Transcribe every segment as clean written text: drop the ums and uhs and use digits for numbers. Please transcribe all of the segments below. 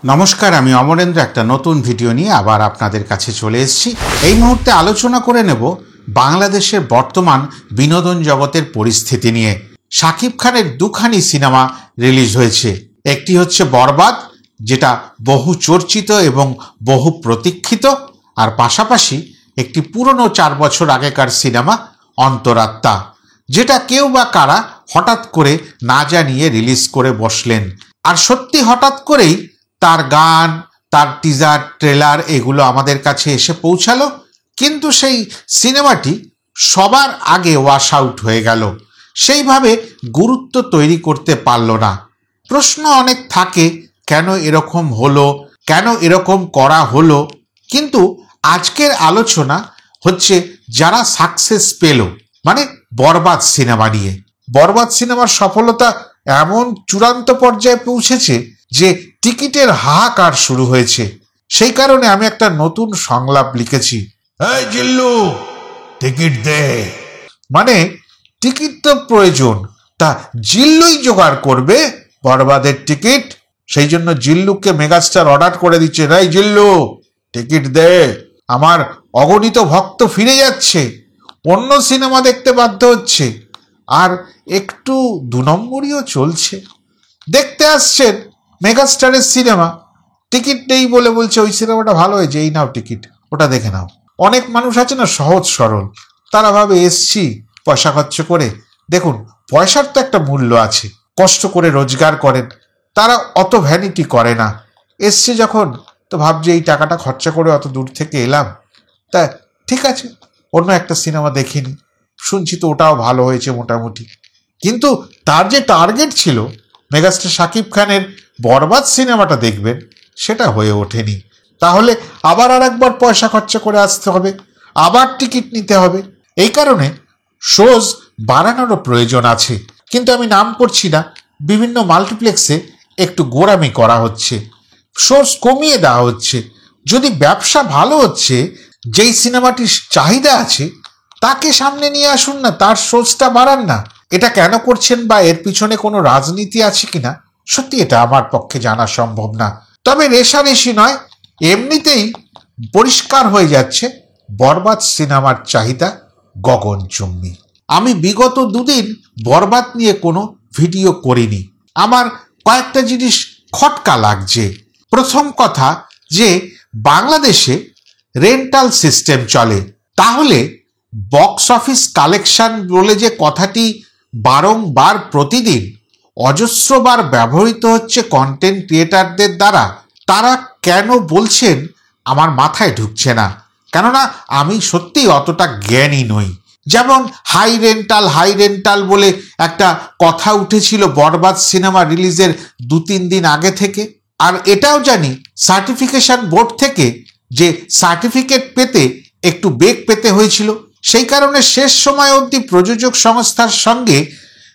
নমস্কার, আমি অমরেন্দ্র একটা নতুন ভিডিও নিয়ে আবার আপনাদের কাছে চলে এসেছি। এই মুহূর্তে আলোচনা করে নেব বাংলাদেশের বর্তমান বিনোদন জগতের পরিস্থিতি নিয়ে। শাকিব খানের দুখানি সিনেমা রিলিজ হয়েছে। একটি হচ্ছে বরবাদ, যেটা বহু চর্চিত এবং বহু প্রতীক্ষিত, আর পাশাপাশি একটি পুরনো 4 বছর আগেকার সিনেমা অন্তরাত্মা, যেটা কেউ বা কারা হঠাৎ করে না জানিয়ে রিলিজ করে বসলেন। আর সত্যি হঠাৎ করেই তার গান, তার টিজার, ট্রেলার এগুলো আমাদের কাছে এসে পৌঁছালো, কিন্তু সেই সিনেমাটি সবার আগে ওয়াশ আউট হয়ে গেল, সেইভাবে গুরুত্ব তৈরি করতে পারল না। প্রশ্ন অনেক থাকে, কেন এরকম হলো, কেন এরকম করা হলো। কিন্তু আজকের আলোচনা হচ্ছে যারা সাকসেস পেল, মানে বরবাদ সিনেমা নিয়ে। বরবাদ সিনেমার সফলতা এমন চূড়ান্ত পর্যায়ে পৌঁছেছে যে টিকিটের হাহাকার শুরু হয়েছে। সেই কারণে আমি একটা নতুন সংলাপ লিখেছি, এই জিল্লু টিকিট দে। মানে টিকিট তো প্রয়োজন, তা জিল্লুই জোগাড় করবে বরবাদের টিকিট। সেই জন্য জিল্লুকে মেগাস্টার অর্ডার করে দিচ্ছে, এই জিল্লু টিকিট দে, আমার অগণিত ভক্ত ফিরে যাচ্ছে, অন্য সিনেমা দেখতে বাধ্য হচ্ছে, আর একটু 2 নম্বরীও চলছে। দেখতে আসছেন মেগাস্টারের সিনেমা, টিকিট নেই বলে বলছে ওই সিনেমাটা ভালো হয়েছে, এই নাও টিকিট, ওটা দেখে নাও। অনেক মানুষ আছে না সহজ সরল, তারা ভাবে এসছি পয়সা খরচ করে। দেখুন, পয়সার তো একটা মূল্য আছে, কষ্ট করে রোজগার করেন, তারা অত ভ্যানিটি করে না। এসছে যখন, তো ভাবছে এই টাকাটা খরচা করে অত দূর থেকে এলাম, তা ঠিক আছে অন্য একটা সিনেমা দেখিনি, শুনছি তো ওটাও ভালো হয়েছে মোটামুটি। কিন্তু তার যে টার্গেট ছিল মেগাস্টার শাকিব খানের বরবাদ সিনেমাটা দেখবেন, সেটা হয়ে ওঠেনি। তাহলে আবার আর একবার পয়সা খরচা করে আসতে হবে, আবার টিকিট নিতে হবে। এই কারণে শোজ বাড়ানোরও প্রয়োজন আছে, কিন্তু আমি নাম করছি না। বিভিন্ন মাল্টিপ্লেক্সে একটু গোড়ামি করা হচ্ছে, শোজ কমিয়ে দেওয়া হচ্ছে। যদি ব্যবসা ভালো হচ্ছে, যেই সিনেমাটির চাহিদা আছে তাকে সামনে নিয়ে আসুন না, তার শোজটা বাড়ান না। এটা কেন করছেন বা এর পিছনে কোনো রাজনীতি আছে কিনা, সত্যি এটা আমার পক্ষে জানা সম্ভব না। তবে রেশারেশি নয়, এমনিতেই পরিষ্কার হয়ে যাচ্ছে বরবাদ সিনেমার চাহিদা গগনচুম্বী। আমি বিগত 2 দিন বরবাদ নিয়ে কোনো ভিডিও করিনি। আমার কয়েকটা জিনিস খটকা লাগছে। প্রথম কথা, যে বাংলাদেশে রেন্টাল সিস্টেম চলে, তাহলে বক্স অফিস কালেকশন বলে যে কথাটি বারংবার প্রতিদিন অজস্রবার ব্যবহৃত হচ্ছে কন্টেন্ট ক্রিয়েটারদের দ্বারা, তারা কেন বলছেন আমার মাথায় ঢুকছে না। কেননা আমি সত্যি অতটা জ্ঞানী নই। যেমন হাই রেন্টাল বলে একটা কথা উঠেছিল বরবাদ সিনেমা রিলিজের 2-3 দিন আগে থেকে। আর এটাও জানি সার্টিফিকেশন বোর্ড থেকে যে সার্টিফিকেট পেতে একটু বেগ পেতে হয়েছিল। সেই কারণে শেষ সময় অবধি প্রযোজক সংস্থার সঙ্গে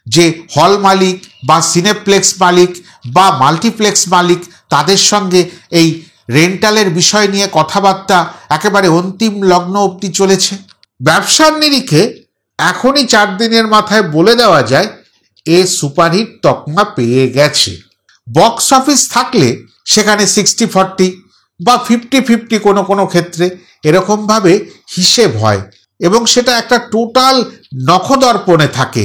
যে হল মালিক বা সিনেপ্লেক্স মালিক বা মাল্টিপ্লেক্স মালিক, তাদের সঙ্গে এই রেন্টালের বিষয় নিয়ে কথাবার্তা একেবারে অন্তিম লগ্ন অবধি চলেছে। ব্যবসার নিরিখে এখনই 4 দিনের মাথায় বলে দেওয়া যায় এ সুপারহিট তকমা পেয়ে গেছে। বক্স অফিস থাকলে সেখানে 60-40 বা 50-50 কোনো ক্ষেত্রে এরকমভাবে হিসেব হয়, এবং সেটা একটা টোটাল নখদর্পণে থাকে।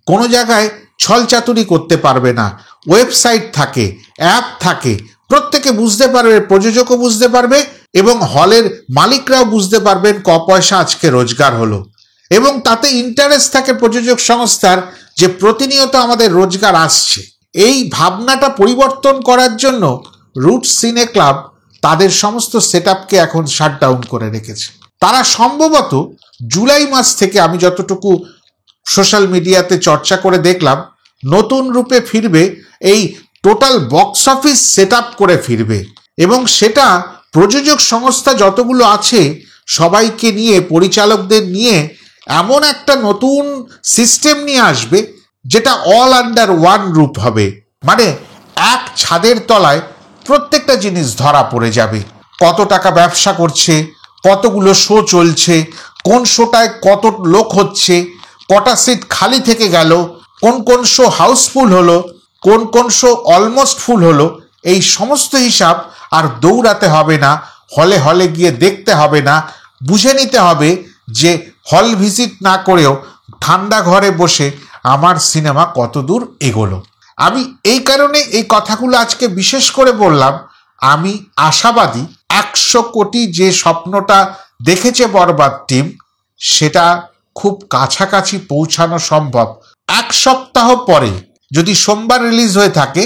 কোনো জায়গায় ছলচাতুরি করতে পারবে না। ওয়েবসাইট থাকে, অ্যাপ থাকে, প্রত্যেকে বুঝতে পারবে, প্রযোজকও বুঝতে পারবে এবং হলের মালিকরাও বুঝতে পারবেন ক পয়সা আজকে রোজগার হলো। এবং তাতে ইন্টারেস্ট থাকে প্রযোজক সংস্থার যে প্রতিনিয়ত আমাদের রোজগার আসছে। এই ভাবনাটা পরিবর্তন করার জন্য রুট সিনে ক্লাব তাদের সমস্ত সেটআপকে এখন শাটডাউন করে রেখেছে। তারা সম্ভবত জুলাই মাস থেকে, আমি যতটুকু সোশ্যাল মিডিয়াতে চর্চা করে দেখলাম, নতুন রূপে ফিরবে, এই টোটাল বক্স অফিস সেটআপ করে ফিরবে। এবং সেটা প্রযোজক সংস্থা যতগুলো আছে সবাইকে নিয়ে, পরিচালকদের নিয়ে এমন একটা নতুন সিস্টেম নিয়ে আসবে যেটা অল আন্ডার ওয়ান রূপ হবে। মানে এক ছাদের তলায় প্রত্যেকটা জিনিস ধরা পড়ে যাবে। কত টাকা ব্যবসা করছে, কতগুলো শো চলছে, কোন শোটায় কত লোক হচ্ছে, কটা সিট খালি থেকে গেল, কোন শো হাউসফুল হলো, কোন শো অলমোস্ট ফুল হলো, এই সমস্ত হিসাব আর দৌড়াতে হবে না, হলে হলে গিয়ে দেখতে হবে না। বুঝে নিতে হবে যে হল ভিজিট না করেও ঠান্ডা ঘরে বসে আমার সিনেমা কত দূর এগোলো। আমি এই কারণে এই কথাগুলো আজকে বিশেষ করে বললাম, আমি আশাবাদী 100 কোটি যে স্বপ্নটা দেখেছে বরবাদ টিম, সেটা খুব কাছাকাছি পৌঁছানো সম্ভব। 1 সপ্তাহ পরে যদি সোমবার রিলিজ হয়ে থাকে,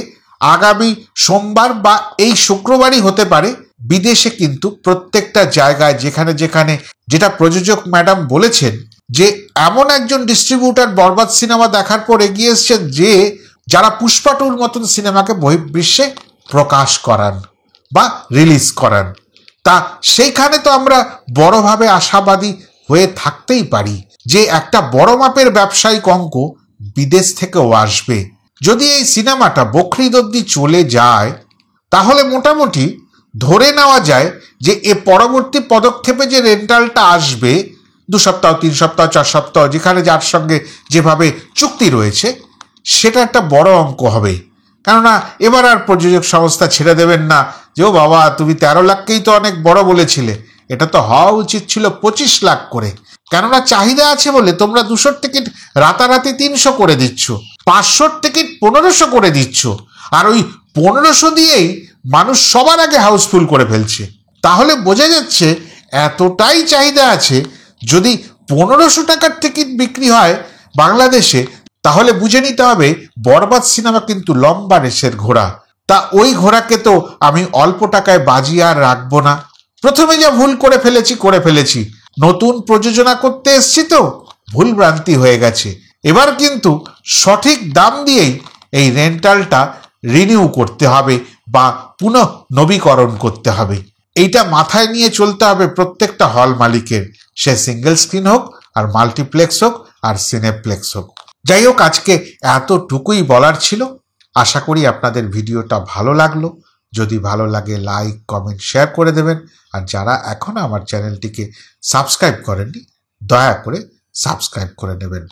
আগামী সোমবার বা এই শুক্রবারই হতে পারে, বিদেশে কিন্তু প্রত্যেকটা জায়গায় যেখানে যেখানে, যেটা প্রযোজক ম্যাডাম বলেছেন যে এমন একজন ডিস্ট্রিবিউটার বরবাদ সিনেমা দেখার পর এগিয়ে এসছেন যে যারা পুষ্পা টুর মতন সিনেমাকে বহির্বিশ্বে প্রকাশ করান বা রিলিজ করান। তা সেইখানে তো আমরা বড়ভাবে আশাবাদী হয়ে থাকতেই পারি যে একটা বড় মাপের ব্যবসায়িক অঙ্ক বিদেশ থেকেও আসবে। যদি এই সিনেমাটা বকরিদ অবধি চলে যায়, তাহলে মোটামুটি ধরে নেওয়া যায় যে এ পরবর্তী পদক্ষেপে যে রেন্টালটা আসবে 2 সপ্তাহ 3 সপ্তাহ 4 সপ্তাহ, যেখানে যার সঙ্গে যেভাবে চুক্তি রয়েছে, সেটা একটা বড় অঙ্ক হবে। কেননা এবার আর প্রযোজক সংস্থা ছেড়ে দেবেন না যে ও বাবা তুমি 13 লাখকেই তো অনেক বড় বলেছিলে, এটা তো হওয়া উচিত ছিল 25 লাখ করে। কেননা চাহিদা আছে বলে তোমরা 200 টিকিট রাতারাতি 300 করে দিচ্ছ, 500 টিকিট 1500 করে দিচ্ছ, আর ওই 1500 দিয়েই মানুষ সবার আগে হাউসফুল করে ফেলছে। তাহলে বোঝা যাচ্ছে এতটাই চাহিদা আছে। যদি 1500 টাকার টিকিট বিক্রি হয় বাংলাদেশে, তাহলে বুঝে নিতে হবে বরবাদ সিনেমা কিন্তু লম্বা রেসের ঘোড়া। তা ওই ঘোড়াকে তো আমি অল্প টাকায় বাজিয়ে আর রাখবো না। প্রথমে যা ভুল করে ফেলেছি, নতুন প্রযোজনা করতে এসছি তো ভুল ভ্রান্তি হয়ে গেছে। এবার কিন্তু সঠিক দাম দিয়েই এই রেন্টালটা রিনিউ করতে হবে বা পুনঃ নবীকরণ করতে হবে। এইটা মাথায় নিয়ে চলতে হবে প্রত্যেকটা হল মালিকের, সে সিঙ্গেল স্ক্রিন হোক আর মাল্টিপ্লেক্স হোক আর সিনেপ্লেক্স হোক। যাই হোক, আজকে এতটুকুই বলার ছিল। আশা করি আপনাদের ভিডিওটা ভালো লাগলো। যদি ভালো লাগে লাইক, কমেন্ট, শেয়ার করে দেবেন। আর যারা এখনো আমার চ্যানেলটিকে সাবস্ক্রাইব করেননি, দয়া করে সাবস্ক্রাইব করে নেবেন।